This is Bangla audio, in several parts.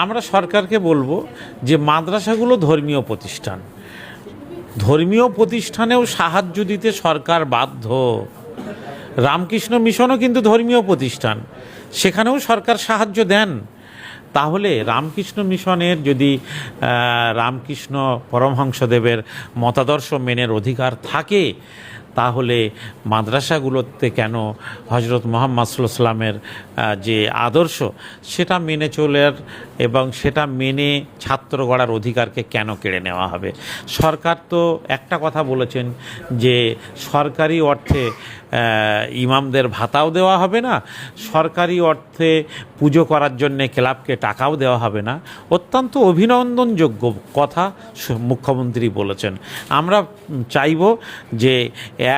আমরা সরকারকে বলবো যে মাদ্রাসাগুলো ধর্মীয় প্রতিষ্ঠান, ধর্মীয় প্রতিষ্ঠানেও সাহায্য দিতে সরকার বাধ্য। রামকৃষ্ণ মিশনও কিন্তু ধর্মীয় প্রতিষ্ঠান, সেখানেও সরকার সাহায্য দেন। তাহলে রামকৃষ্ণ মিশনের যদি রামকৃষ্ণ পরমহংসদেবের মতাদর্শ মেনের অধিকার থাকে, তাহলে মাদ্রাসাগুলোতে কেন হজরত মুহাম্মদ সাল্লাল্লাহু আলাইহি ওয়াসাল্লামের যে আদর্শ সেটা মেনে চলার এবং সেটা মেনে ছাত্র গড়ার অধিকারকে কেন কেড়ে নেওয়া হবে? সরকার তো একটা কথা বলেছেন যে সরকারি অর্থে ইমামদের ভাতাও দেওয়া হবে না, সরকারি অর্থে পুজো করার জন্যে ক্লাবকে টাকাও দেওয়া হবে না। অত্যন্ত অভিনন্দনযোগ্য কথা মুখ্যমন্ত্রী বলেছেন। আমরা চাইব যে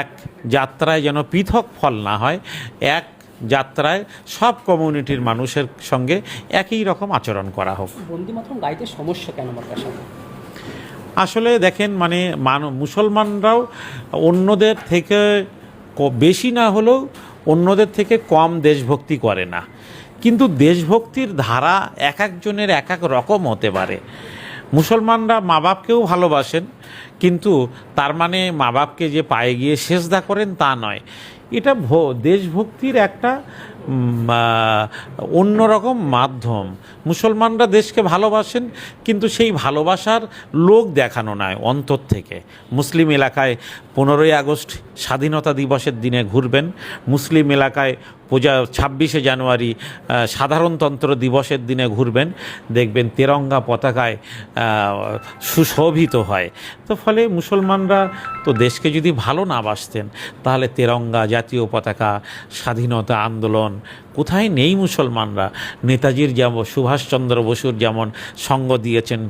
এক যাত্রায় যেন পৃথক ফল না হয়, এক যাত্রায় সব কমিউনিটির মানুষের সঙ্গে একই রকম আচরণ করা হোক। বন্দী মাতরম গাইতে সমস্যা কেন মাদ্রাসায়? আসলে দেখেন, মানে মুসলমানরাও অন্যদের থেকে বেশি না হলেও অন্যদের থেকে কম দেশভক্তি করে না, কিন্তু দেশভক্তির ধারা এক একজনের এক এক রকম হতে পারে। মুসলমানরা মা বাপকেও ভালোবাসেন, কিন্তু তার মানে মা বাপকে যে পায়ে গিয়ে সেজদা করেন তা নয়। এটা দেশভক্তির একটা অন্যরকম মাধ্যম। মুসলমানরা দেশকে ভালোবাসেন, কিন্তু সেই ভালোবাসার লোক দেখানো নয়, অন্তর থেকে। মুসলিম এলাকায় 15ই আগস্ট স্বাধীনতা দিবসের দিনে ঘুরবেন, মুসলিম এলাকায় 26শে জানুয়ারি সাধারণতন্ত্র দিবসের দিনে ঘুরবেন, দেখবেন তেরঙ্গা পতাকায় সুশোভিত হয়। তো ফলে মুসলমানরা তো দেশকে যদি ভালো না বাসতেন, তাহলে তেরঙ্গা, জাতীয় পতাকা, স্বাধীনতা আন্দোলন কোথায় নেই মুসলমানরা? নেতাজির যেমন, সুভাষচন্দ্র বসুর যেমন সঙ্গ দিয়েছেন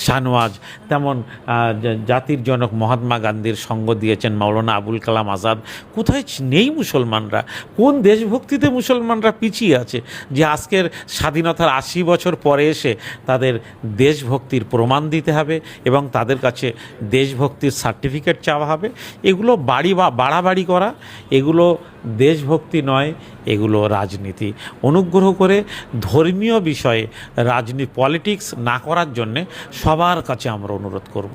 শাহনওয়াজ, তেমন জাতির জনক মহাত্মা গান্ধীর সঙ্গ দিয়েছেন মাওলানা আবুল কালাম আজাদ। কোথায় নেই মুসলমানরা? কোন দেশভক্তিতে মুসলমানরা পিছিয়ে আছে যে আজকের স্বাধীনতার 80 বছর পরে এসে তাদের দেশভক্তির প্রমাণ দিতে হবে এবং তাদের কাছে দেশভক্তির সার্টিফিকেট চাওয়া হবে? এগুলো বাড়াবাড়ি করা, এগুলো দেশভক্তি নয়, এগুলো রাজনীতি। অনুগ্রহ করে ধর্মীয় বিষয়ে পলিটিক্স না করার জন্যে সবার কাছে আমরা অনুরোধ করব।